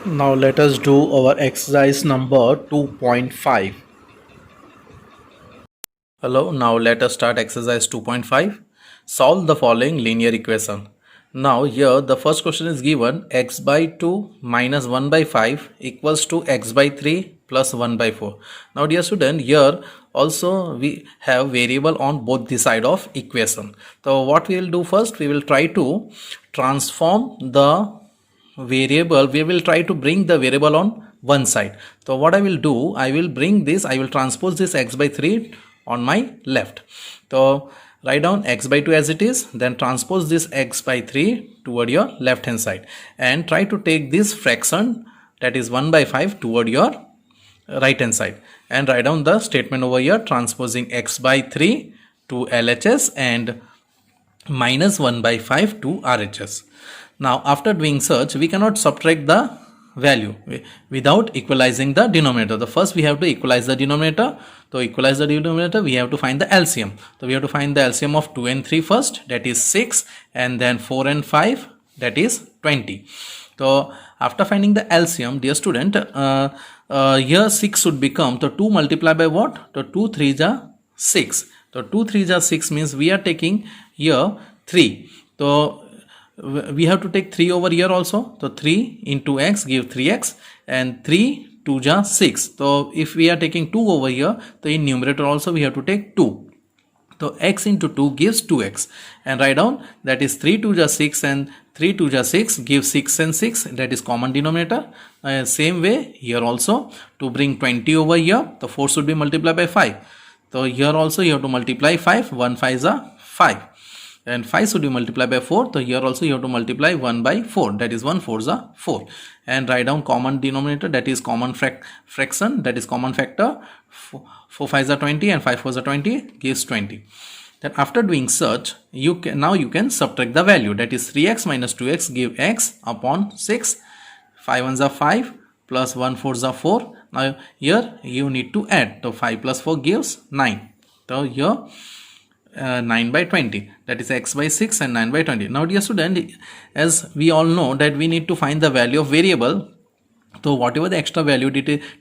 Now let us do our exercise number 2.5. Hello, now let us start exercise 2.5. Solve the following linear equation. Now here the first question is given x by 2 minus 1 by 5 equals to x by 3 plus 1 by 4. Now dear student, here also we have variable on both the side of equation. So what we will do first, we will try to transform the variable. We will try to bring the variable on one side. So what I will do, I will bring this, I will transpose this x by 3 on my left. So write down x by 2 as it is, then transpose this x by 3 toward your left hand side and try to take this fraction, that is 1 by 5, toward your right hand side, and write down the statement over here, transposing x by 3 to LHS and minus 1 by 5 to RHS. Now after doing such, we cannot subtract the value without equalizing the denominator. The first we have to equalize the denominator. To equalize the denominator, we have to find the LCM. So we have to find the LCM of 2 and 3 first, that is 6, and then 4 and 5, that is 20. So after finding the LCM, dear student, here 6 should become, so 2 multiplied by what? So 2 3s are 6. So 2 3s are 6 means we are taking here 3. So we have to take 3 over here also. So 3 into x give 3x, and 3 2 ja 6. So if we are taking 2 over here, so in numerator also we have to take 2. So x into 2 gives 2x, and write down that is 3 2 ja 6 and 3 2 ja 6 gives 6 and 6, that is common denominator. Same way here also, to bring 20 over here, the 4 should be multiplied by 5. So here also you have to multiply 5, 1 5 is a 5, and 5 should be multiplied by 4. So here also you have to multiply 1 by 4, that is 1 4 is a 4, and write down common denominator, that is common fraction, that is common factor. 4 5 is a 20 and 5 4 is a 20, gives 20. Then after doing such, you can subtract the value, that is 3x minus 2x give x upon 6. 5 1 is a 5 plus 1 4 is a 4. Now here you need to add, so 5 plus 4 gives 9. So here 9 by 20, that is x by 6 and 9 by 20. Now dear student, as we all know that we need to find the value of variable, so whatever the extra value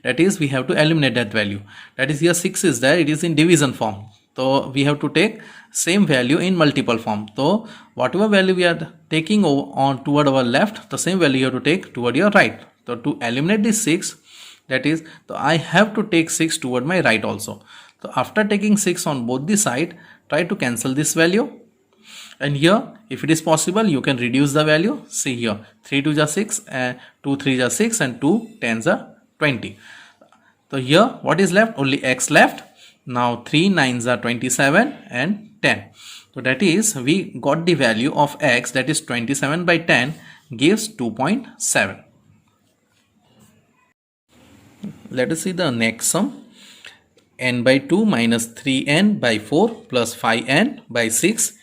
that is, we have to eliminate that value. That is, here 6 is there, it is in division form, so we have to take same value in multiple form. So whatever value we are taking on toward our left, the same value you have to take toward your right. So to eliminate this 6, that is, so I have to take 6 toward my right also. So after taking 6 on both the side, try to cancel this value, and here if it is possible you can reduce the value. See here, 3 2 is 6 and 2 3 is 6 and 2 10s are 20. So here what is left? Only x left. Now 3 9s are 27 and 10. So that is, we got the value of x, that is 27 by 10 gives 2.7. Let us see the next sum. N by 2 minus 3n by 4 plus 5n by 6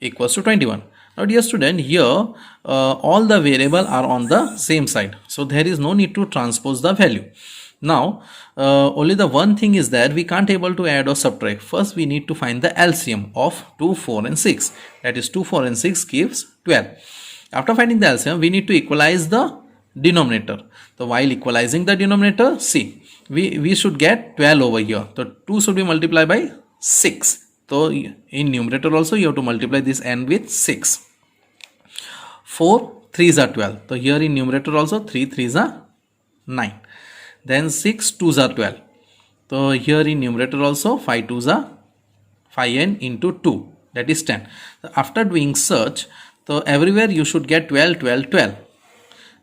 equals to 21. Now dear student, here all the variable are on the same side, so there is no need to transpose the value. Now only the one thing is that we can't able to add or subtract. First we need to find the LCM of 2 4 and 6, that is 2 4 and 6 gives 12. After finding the LCM, we need to equalize the denominator. So while equalizing the denominator, see, we should get 12 over here. So 2 should be multiplied by 6. So in numerator also you have to multiply this n with 6. 4 3s are 12. So here in numerator also 3 3s are 9. Then 6 2s are 12. So here in numerator also 5 2s are 5n into 2, that is 10. So after doing such, so everywhere you should get 12 12 12.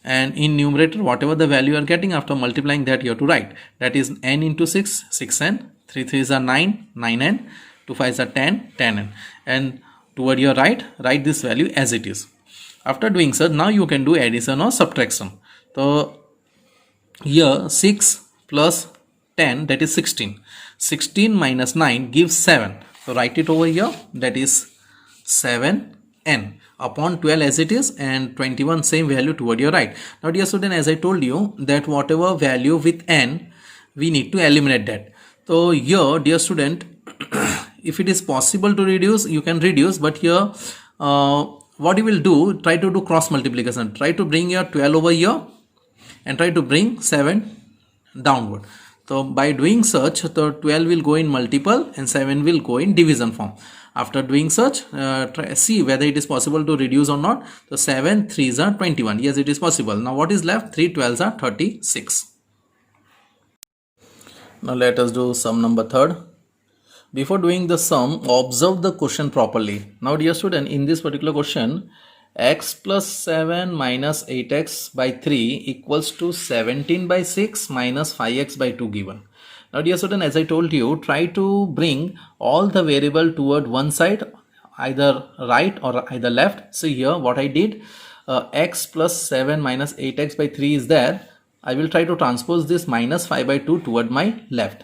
And in numerator whatever the value you are getting, after multiplying that you have to write, that is n into 6 6n, 3 3s are 9 9n, 2 5s are 10 10n, and toward your right, write this value as it is. After doing so, now you can do addition or subtraction. So here 6 plus 10, that is 16. 16 minus 9 gives 7. So write it over here, that is 7n upon 12 as it is, and 21 same value toward your right. Now dear student, as I told you that whatever value with n, we need to eliminate that. So here dear student, if it is possible to reduce, you can reduce, but here what you will do, try to do cross multiplication. Try to bring your 12 over here and try to bring 7 downward. So by doing such, the 12 will go in multiple and 7 will go in division form. After doing such, see whether it is possible to reduce or not. So 7 3s are 21. Yes, it is possible. Now what is left? 3 12s are 36. Now let us do sum number third. Before doing the sum, observe the question properly. Now dear student, in this particular question, x plus 7 minus 8x by 3 equals to 17 by 6 minus 5x by 2 given. Now dear student, as I told you, try to bring all the variable toward one side, either right or either left. So here what I did, x plus 7 minus 8x by 3 is there. I will try to transpose this minus 5 by 2 toward my left,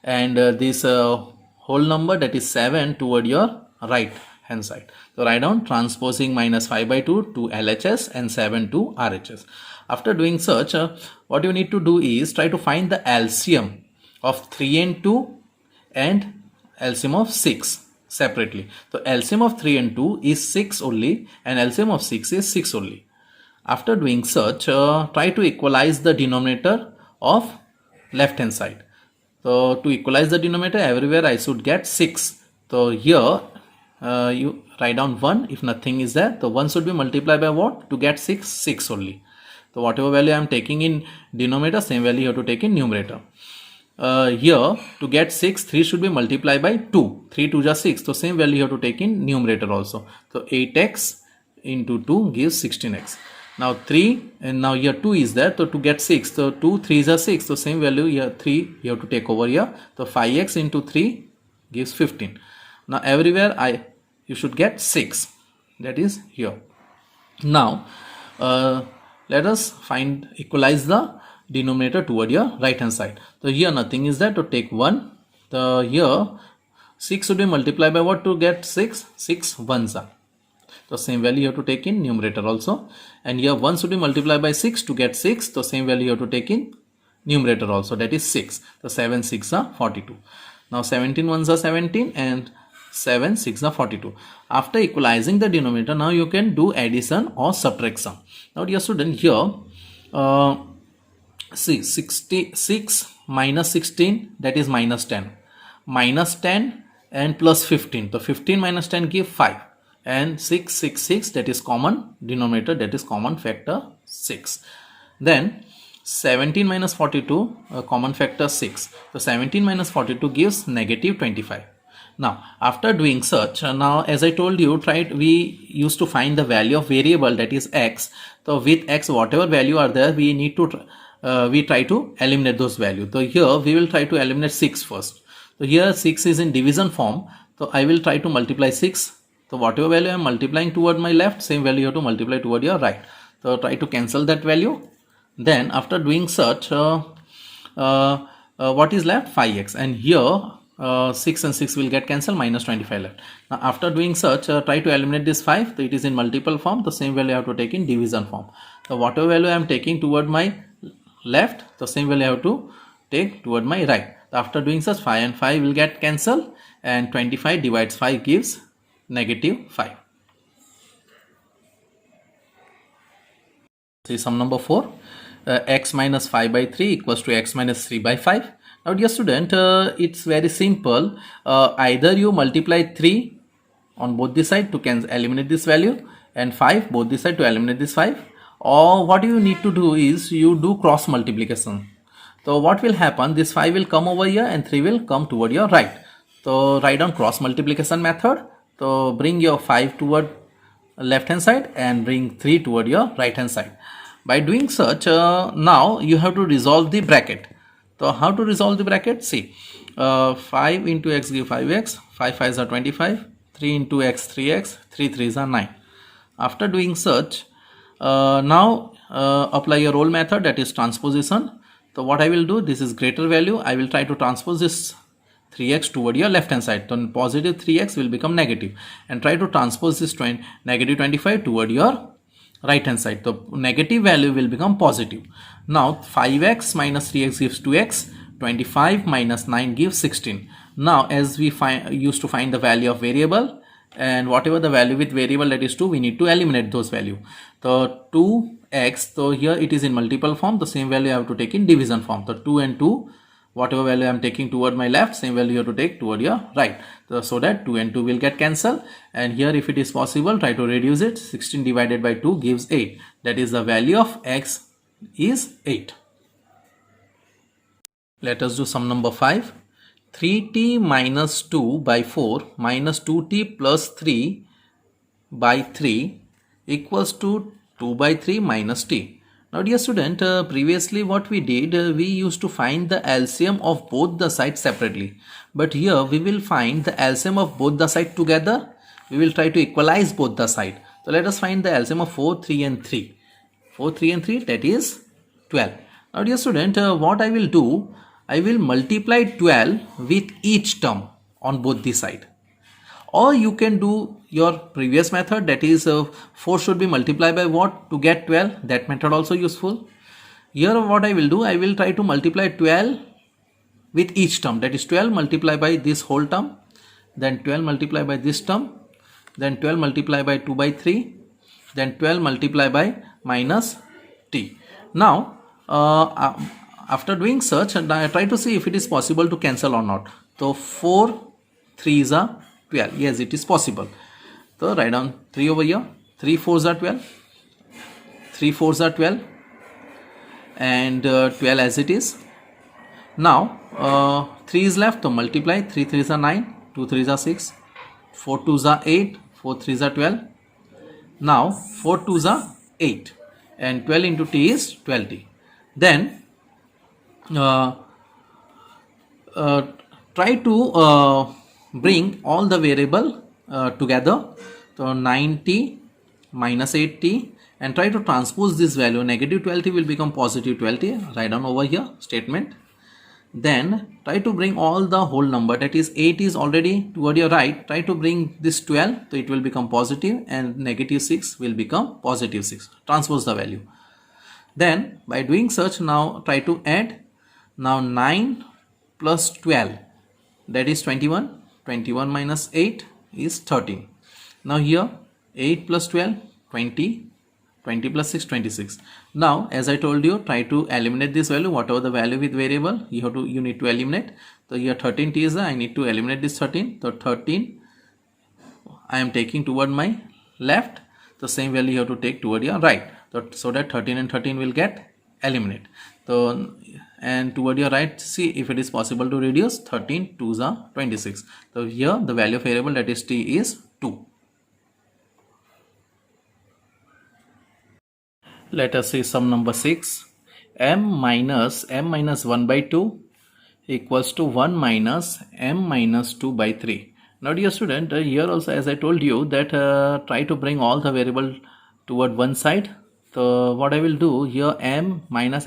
and this whole number, that is 7, toward your right hand side. So write down transposing minus 5 by 2 to LHS and 7 to RHS. After doing such, what you need to do is try to find the LCM of 3 and 2 and LCM of 6 separately. So LCM of 3 and 2 is 6 only, and LCM of 6 is 6 only. After doing such, try to equalize the denominator of left hand side. So to equalize the denominator, everywhere I should get 6. So here you write down 1 if nothing is there. So 1 should be multiplied by what? To get 6, 6 only. So whatever value I am taking in denominator, same value you have to take in numerator. Here to get 6, 3 should be multiplied by 2. 3 2 is 6. So same value you have to take in numerator also. So 8x into 2 gives 16x. Now 3, and now here 2 is there. So to get 6, so 2 3s are 6. So same value here 3 you have to take over here. So 5x into 3 gives 15. Now everywhere you should get 6. That is here. Now let us equalize the denominator toward your right hand side. So here nothing is there, to take 1. So here 6 should be multiplied by what to get 6? 6 ones are. So same value you have to take in numerator also, and here 1 should be multiplied by 6 to get 6. So same value you have to take in numerator also, that is 6. So 7 6 are 42. Now 17 ones are 17 and 7 6 are 42. After equalizing the denominator, now you can do addition or subtraction. Now dear student, here see 66 minus 16, that is minus 10. Minus 10 and plus 15. So 15 minus 10 give 5. And 6 6 6, that is common denominator, that is common factor 6. Then 17 minus 42, common factor 6. So 17 minus 42 gives negative 25. Now after doing such, now as I told you, we used to find the value of variable, that is x. So with x, whatever value are there, we need to we try to eliminate those values. So here we will try to eliminate 6 first. So here 6 is in division form. So I will try to multiply 6. So whatever value I am multiplying toward my left, same value you have to multiply toward your right. So try to cancel that value. Then after doing such, what is left? 5x, and here 6 and 6 will get cancelled, minus 25 left. Now after doing such, try to eliminate this 5. So it is in multiple form. The same value I have to take in division form. So whatever value I am taking toward my left, the same value I have to take toward my right. So after doing such, 5 and 5 will get cancelled, and 25 divides 5 gives negative 5. See sum number 4. X minus 5 by 3 equals to x minus 3 by 5. Now dear student, it's very simple. Either you multiply 3 on both the side to eliminate this value, and 5 both the side to eliminate this 5, or what you need to do is you do cross multiplication. So what will happen, this 5 will come over here and 3 will come toward your right. So write down cross multiplication method. So bring your 5 toward left hand side and bring 3 toward your right hand side. By doing such, now you have to resolve the bracket. So how to resolve the bracket? See, 5 into x give 5x, 5 5s are 25, 3 into x 3x, 3 3s are 9. After doing such, now apply your role method, that is transposition. So what I will do, this is greater value, I will try to transpose this 3x toward your left hand side. So positive 3x will become negative, and try to transpose this negative 25 toward your right hand side. So negative value will become positive. Now 5x minus 3x gives 2x, 25 minus 9 gives 16. Now as we used to find the value of variable, and whatever the value with variable, that is 2, we need to eliminate those value. So 2 x, so here it is in multiple form, the same value I have to take in division form. So 2 and 2, whatever value I am taking toward my left, same value you have to take toward your right. So that 2 and 2 will get cancelled, and here if it is possible, try to reduce it. 16 divided by 2 gives 8. That is the value of x is 8. Let us do sum number 5. 3t minus 2 by 4 minus 2t plus 3 by 3 equals to 2 by 3 minus t. Now dear student, previously what we did, we used to find the LCM of both the sides separately. But here we will find the LCM of both the sides together. We will try to equalize both the sides. So let us find the LCM of 4, 3 and 3. 4, 3 and 3, that is 12. Now dear student, what I will do, I will multiply 12 with each term on both the side. Or you can do your previous method, that is 4 should be multiplied by what to get 12. That method also useful. Here what I will do, I will try to multiply 12 with each term, that is 12 multiplied by this whole term, then 12 multiplied by this term, then 12 multiplied by 2 by 3, then 12 multiplied by minus t. Now after doing such, and I try to see if it is possible to cancel or not. So 4 3s are 12. Yes, it is possible. So write down 3 over here. 3 4s are 12. 3 4s are 12. And 12 as it is. Now 3 is left, so multiply. 3 3s are 9. 2 3s are 6. 4 2s are 8. 4 3s are 12. Now 4 2s are 8. And 12 into t is 12t. Then try to bring all the variable together. So 9t minus 8t, and try to transpose this value. Negative 12t will become positive 12t. Write down over here statement. Then try to bring all the whole number, that is 8 is already toward your right. Try to bring this 12, so it will become positive, and negative 6 will become positive 6. Transpose the value. Then by doing such, now try to add. Now 9 plus 12, that is 21. 21 minus 8 is 13. Now here 8 plus 12, 20. 20 plus 6, 26. Now as I told you, try to eliminate this value. Whatever the value with variable, you need to eliminate. So here 13t is I need to eliminate this 13. So 13 I am taking toward my left. The same value you have to take toward your right. So that 13 and 13 will get eliminated. So and toward your right, see if it is possible to reduce. 13 2s are 26. So here the value of variable, that is t, is 2. Let us see sum number 6. m minus 1 by 2 equals to 1 minus m minus 2 by 3. Now dear student, here also as I told you that try to bring all the variable toward one side. So what I will do here, m minus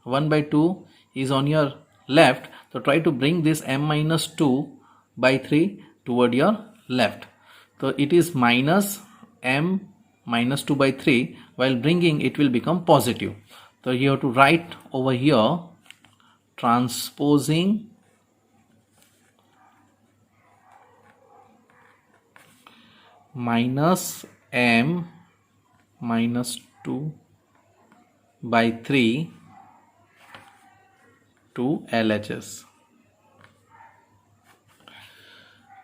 1 by 2 is on your left. So try to bring this m minus 2 by 3 toward your left. So it is minus m minus 2 by 3. While bringing, it will become positive. So you have to write over here, transposing minus m minus 2 by 3 to LHS.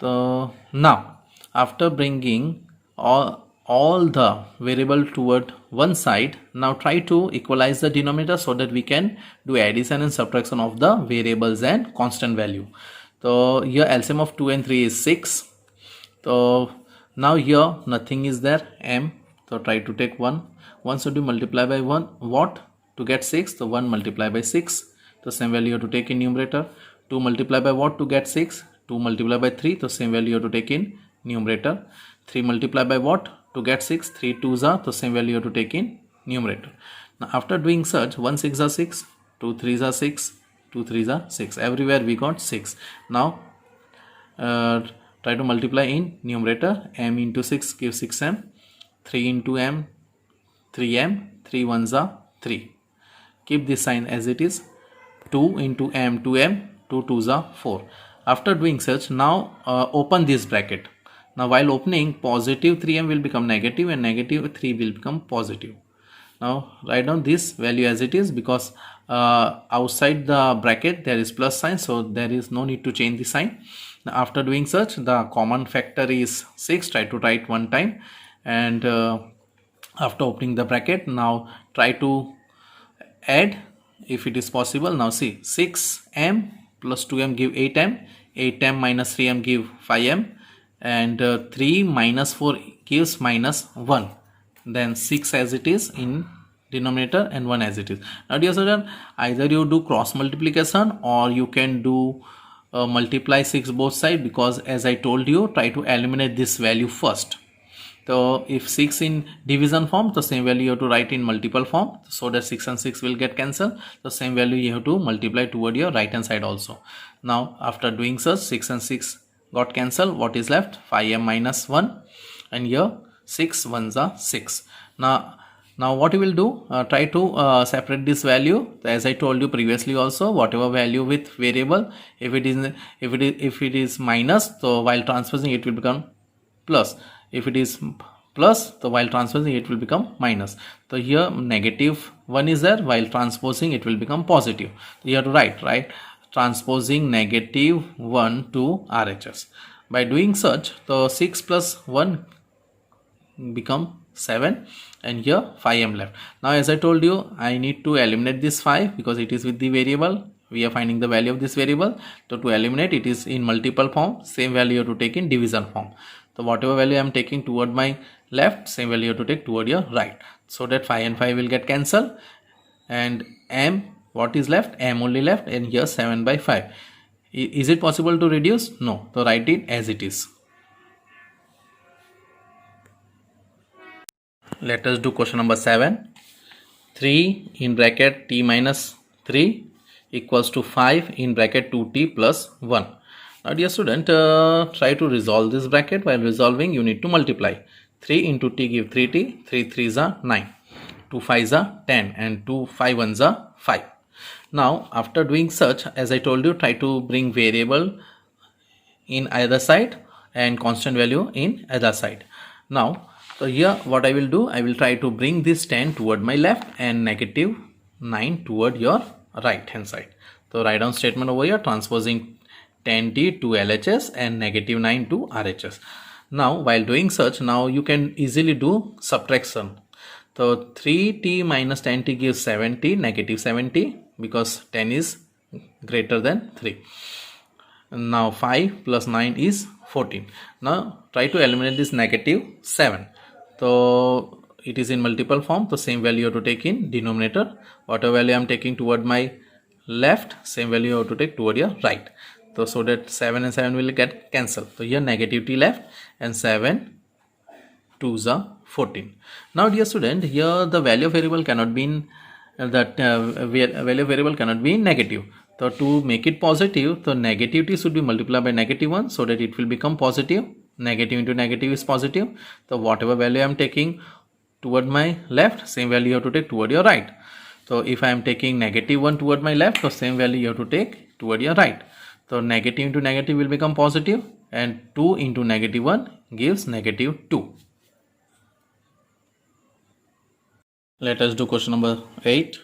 So now after bringing all the variable toward one side, now try to equalize the denominator so that we can do addition and subtraction of the variables and constant value. So here LCM of 2 and 3 is 6. So now here nothing is there, m. So try to take 1. 1 should be multiplied by 1. What? To get 6. So 1 multiplied by 6. The same value you have to take in numerator. 2 multiplied by what to get 6? 2 multiplied by 3. The same value you have to take in numerator. 3 multiplied by what to get 6? 3 2s are, the same value you have to take in numerator. Now after doing such, 1 6 are 6, 2 3s are 6, 2 3s are 6. Everywhere we got 6. Now try to multiply in numerator. M into 6 gives 6m. 3 into m, 3m. 3 1s are 3. Keep this sign as it is. 2 into m, 2m. 2 2s are 4. After doing such, now open this bracket. Now while opening, positive 3m will become negative and negative 3 will become positive. Now write down this value as it is, because outside the bracket there is plus sign, so there is no need to change the sign. Now, after doing such, the common factor is 6. Try to write one time, and after opening the bracket, now try to add if it is possible. Now see, 6m plus 2m give 8m, 8m minus 3m give 5m, and 3 minus 4 gives minus 1. Then 6 as it is in denominator and 1 as it is. Now dear student, either you do cross multiplication or you can do multiply 6 both sides, because as I told you, try to eliminate this value first. So if 6 in division form, the same value you have to write in multiple form, so that 6 and 6 will get cancelled. The same value you have to multiply toward your right hand side also. Now after doing such, 6 and 6 got cancelled. What is left? 5m minus 1, and here 6 ones are 6. Now what you will do, try to separate this value. As I told you previously also, whatever value with variable, if it is minus, so while transposing it will become plus. If it is plus, so while transposing it will become minus. So here negative 1 is there, while transposing it will become positive. So you have to write, right, transposing negative 1 to RHS. By doing such, the 6 plus 1 become 7, and here 5m left. Now as I told you, I need to eliminate this 5 because it is with the variable. We are finding the value of this variable. So to eliminate, it is in multiple form. Same value you have to take in division form. So whatever value I am taking toward my left, same value you have to take toward your right, so that 5 and 5 will get cancelled, and m, what is left? M only left, and here 7 by 5. Is it possible to reduce? No. So write it as it is. Let us do question number 7. 3 in bracket t minus 3 equals to 5 in bracket 2t plus 1. Now dear student, try to resolve this bracket. While resolving, you need to multiply. 3 into t give 3t, 3 3s are 9, 2 5s are 10, and 2 5 1s are 5. Now after doing such, as I told you, try to bring variable in either side and constant value in other side. Now so here what I will do, I will try to bring this 10 toward my left and negative 9 toward your right hand side. So write down statement over here, transposing 10t to LHS and negative 9 to RHS. Now while doing such, now you can easily do subtraction. So 3t minus 10t gives 7t, negative 7t, because 10 is greater than 3. Now 5 plus 9 is 14. Now try to eliminate this negative 7. So it is in multiple form, the same value you have to take in denominator. Whatever value I am taking toward my left, same value you have to take toward your right. So that 7 and 7 will get cancelled. So here negative t left, and 7 2s are 14. Now dear student, here the value of variable cannot be in value of variable cannot be in negative. So to make it positive, the negative t should be multiplied by negative 1, so that it will become positive. Negative into negative is positive. So whatever value I am taking toward my left, same value you have to take toward your right. So if I am taking negative 1 toward my left, the same value you have to take toward your right. So negative into negative will become positive, and 2 into negative 1 gives negative 2. Let us do question number 8.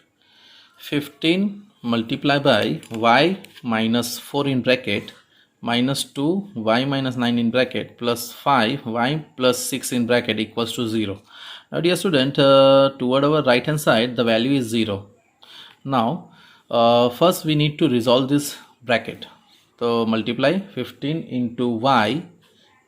15 multiplied by y minus 4 in bracket minus 2 y minus 9 in bracket plus 5 y plus 6 in bracket equals to 0. Now dear student, toward our right hand side the value is 0. Now first we need to resolve this bracket. So multiply 15 into y,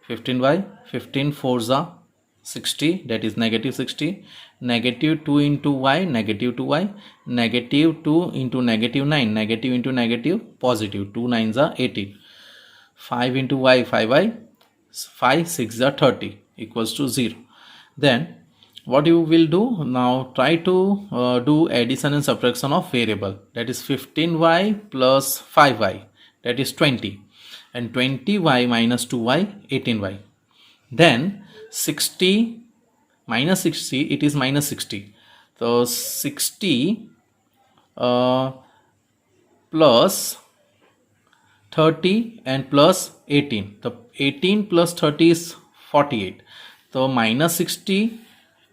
15y, 15 4s are 60, that is negative 60, negative 2 into y, negative 2y, negative 2 into negative 9, negative into negative, positive, 2 9s are 18, 5 into y, 5y, 5 6 are 30 equals to 0. Then what you will do, now try to do addition and subtraction of variable, that is 15y plus 5y, that is 20, and 20y minus 2y, 18y. Then 60 minus 60, it is minus 60. So 60 plus 30 and plus 18. The 18 plus 30 is 48. So minus 60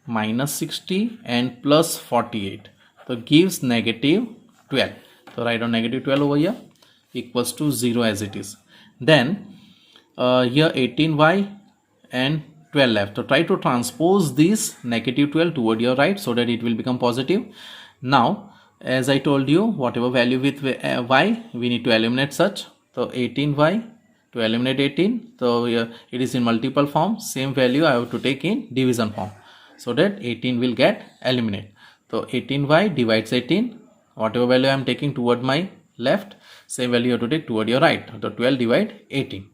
minus 60 and plus 48. So gives negative 12. So write down negative 12 over here equals to 0 as it is. Then here 18y and 12 left. So try to transpose this negative 12 toward your right so that it will become positive. Now as I told you, whatever value with y we need to eliminate such. So 18y to eliminate 18, so it is in multiple form. Same value I have to take in division form so that 18 will get eliminated. So 18y divides 18, whatever value I am taking toward my left, same value you have to take toward your right. So 12 divide 18.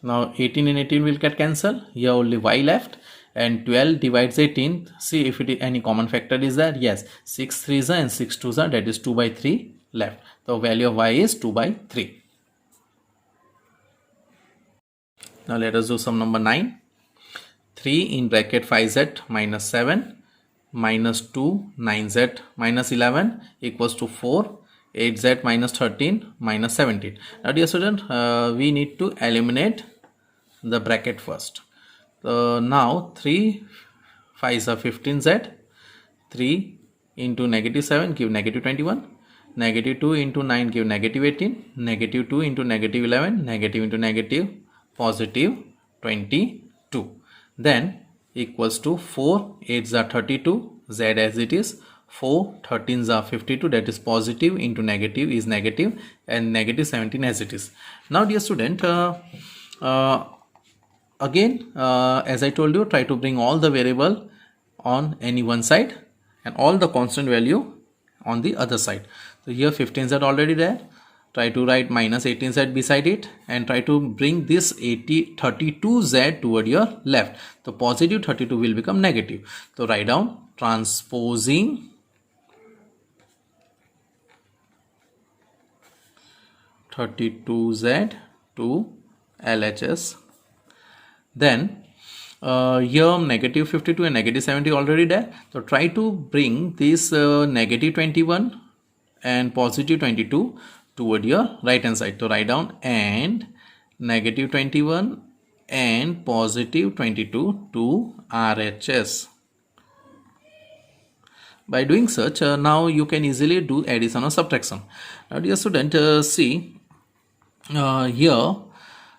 Now 18 and 18 will get cancelled. Here only y left, and 12 divides 18. See if it is any common factor is there. Yes, 6 3s and 6 2s, that is 2 by 3 left. The value of y is 2 by 3. Now let us do some number 9. 3 in bracket 5z minus 7 minus 2 9z minus 11 equals to 4 8z minus 13 minus 17. Now dear student, we need to eliminate the bracket first. So now 3 5s are 15z, 3 into negative 7 give negative 21, negative 2 into 9 give negative 18, negative 2 into negative 11, negative into negative positive 22. Then equals to 4 8s are 32, z as it is, 4 13s are 52, that is positive into negative is negative, and negative 17 as it is. Now dear student, again as I told you, try to bring all the variable on any one side and all the constant value on the other side. So here 15z already there. Try to write minus 18z beside it and try to bring this 32z toward your left. So positive 32 will become negative. So write down transposing 32z to LHS. Then here negative 52 and negative 70 already there. So try to bring this negative 21 and positive 22 toward your right hand side. So write down and negative 21 and positive 22 to RHS. By doing such, now you can easily do addition or subtraction. Now dear student, see here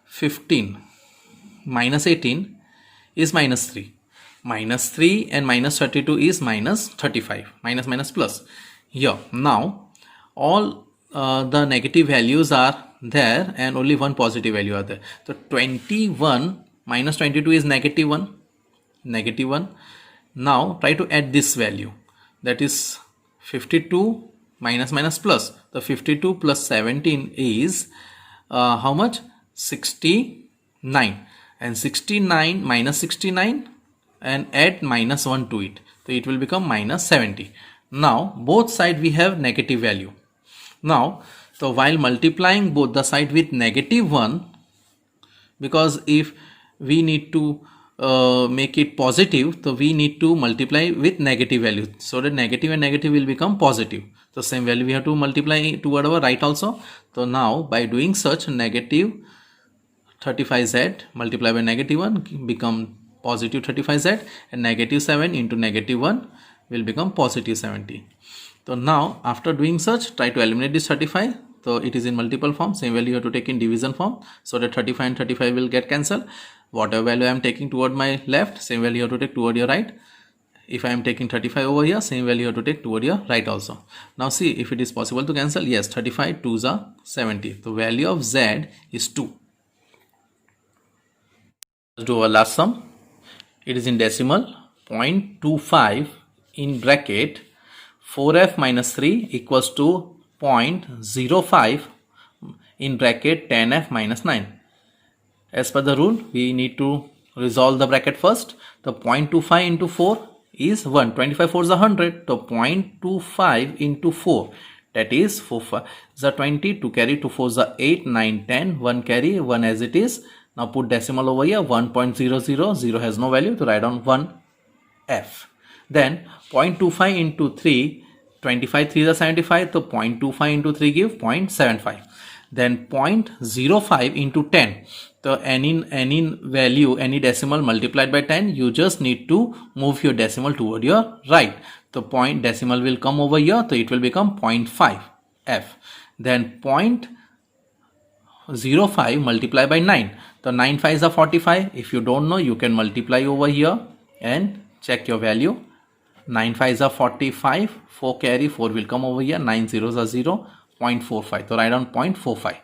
15 minus 18 is minus 3. Minus 3 and minus 32 is minus 35. Minus minus plus. Here now all the negative values are there and only one positive value are there. So 21 minus 22 is negative 1. Negative 1. Now try to add this value, that is 52 minus minus plus. The 52 plus 17 is how much? 69. And 69 minus 69 and add minus 1 to it. So it will become minus 70. Now both sides we have negative value. Now, so while multiplying both the side with negative 1, because if we need to make it positive, so we need to multiply with negative value, so that negative and negative will become positive. So same value we have to multiply toward our right also. So now by doing such, negative 35z multiplied by negative 1 become positive 35z, and negative 7 into negative 1 will become positive 70. So now after doing such, try to eliminate this 35. So it is in multiple form, same value you have to take in division form, so that 35 and 35 will get cancelled. Whatever value I am taking toward my left, same value you have to take toward your right. If I am taking 35 over here, same value you have to take toward your right also. Now see if it is possible to cancel. Yes, 35 2s are 70. The value of z is 2. Let's do our last sum. It is in decimal, 0.25 in bracket 4f minus 3 equals to 0.05 in bracket 10f minus 9. As per the rule, we need to resolve the bracket first. The 0.25 into 4 is 1. 25 4 is 100. So 0.25 into 4, that is 4 5 is 20. 2 carry 2 4 is 8 9 10. 1 carry 1 as it is. Now put decimal over here. 1.00, 0 has no value, to write down 1f. Then 0.25 into 3, 25 3 is 75. So 0.25 into 3 give 0.75. then 0.05 into 10. So any value, any decimal multiplied by 10, you just need to move your decimal toward your right. The point decimal will come over here, so it will become 0.5 f. Then 0.05 multiplied by 9. So 9 5s are 45. If you don't know, you can multiply over here and check your value. 9 5s are 45. 4 carry, 4 will come over here. 9 zeros are 0. 0.45. So write down 0.45.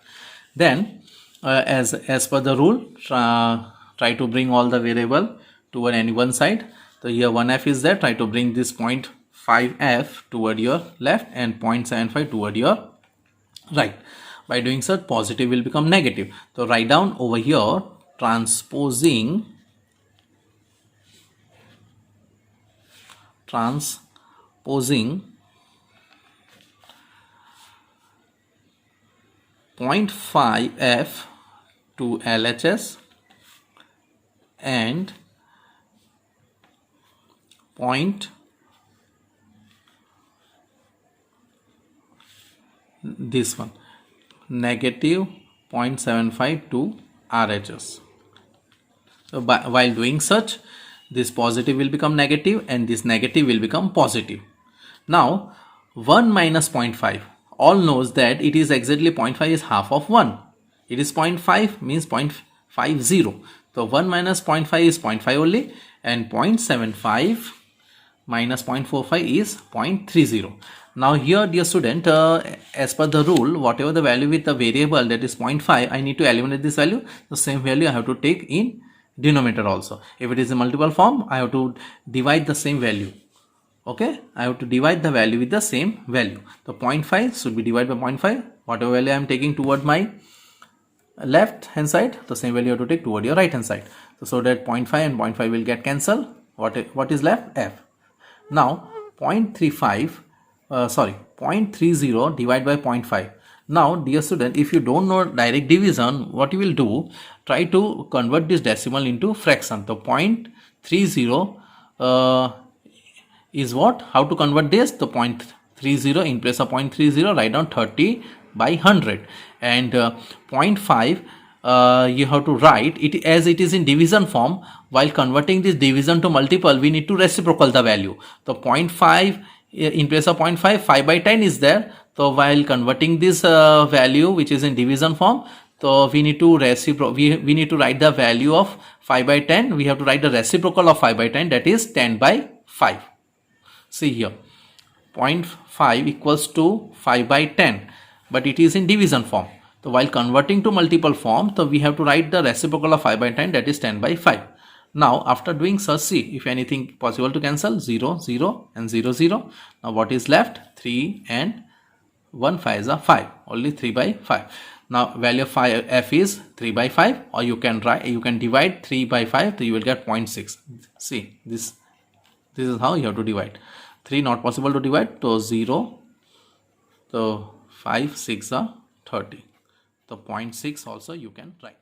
Then as per the rule, try to bring all the variable toward any one side. So here 1f is there. Try to bring this 0.5f toward your left and 0.75 toward your right. By doing so, positive will become negative. So write down over here, transposing 0.5f to LHS and this one negative 0.75 to RHS. So while doing such, this positive will become negative and this negative will become positive. Now 1 minus 0.5, all knows that it is exactly 0.5 is half of 1. It is 0.5 means 0.50. So 1 minus 0.5 is 0.5 only, and 0.75 minus 0.45 is 0.30. Now here, dear student, as per the rule, whatever the value with the variable, that is 0.5, I need to eliminate this value. The same value I have to take in denominator also. If it is a multiple form, I have to divide the same value. Okay, I have to divide the value with the same value. The 0.5 should be divided by 0.5. Whatever value I am taking toward my left hand side, the same value you have to take toward your right hand side. So that 0.5 and 0.5 will get cancelled. What is left? F. Now 0.30 divided by 0.5. Now dear student, if you don't know direct division, what you will do, try to convert this decimal into fraction. So 0.30 is what? How to convert this? The 0.30 in place of 0.30, write down 30 by 100, and 0.5 you have to write it as it is in division form. While converting this division to multiple, we need to reciprocal the value. So 0.5 in place of 0.5, 5 by 10 is there. So while converting this value which is in division form, so we need to we need to write the value of 5 by 10. We have to write the reciprocal of 5 by 10, that is 10 by 5. See here, 0.5 equals to 5 by 10, but it is in division form. So while converting to multiple form, so we have to write the reciprocal of 5 by 10, that is 10 by 5. Now after doing such, see if anything possible to cancel, 0 0 and 0 0. Now what is left? 3 and 1 5 is 5, only 3 by 5. Now value of f is 3 by 5, or you can divide 3 by 5, so you will get 0.6. See, this is how you have to divide. 3 not possible to divide, so 0, so 5 6 are 30. So 0.6 also you can write.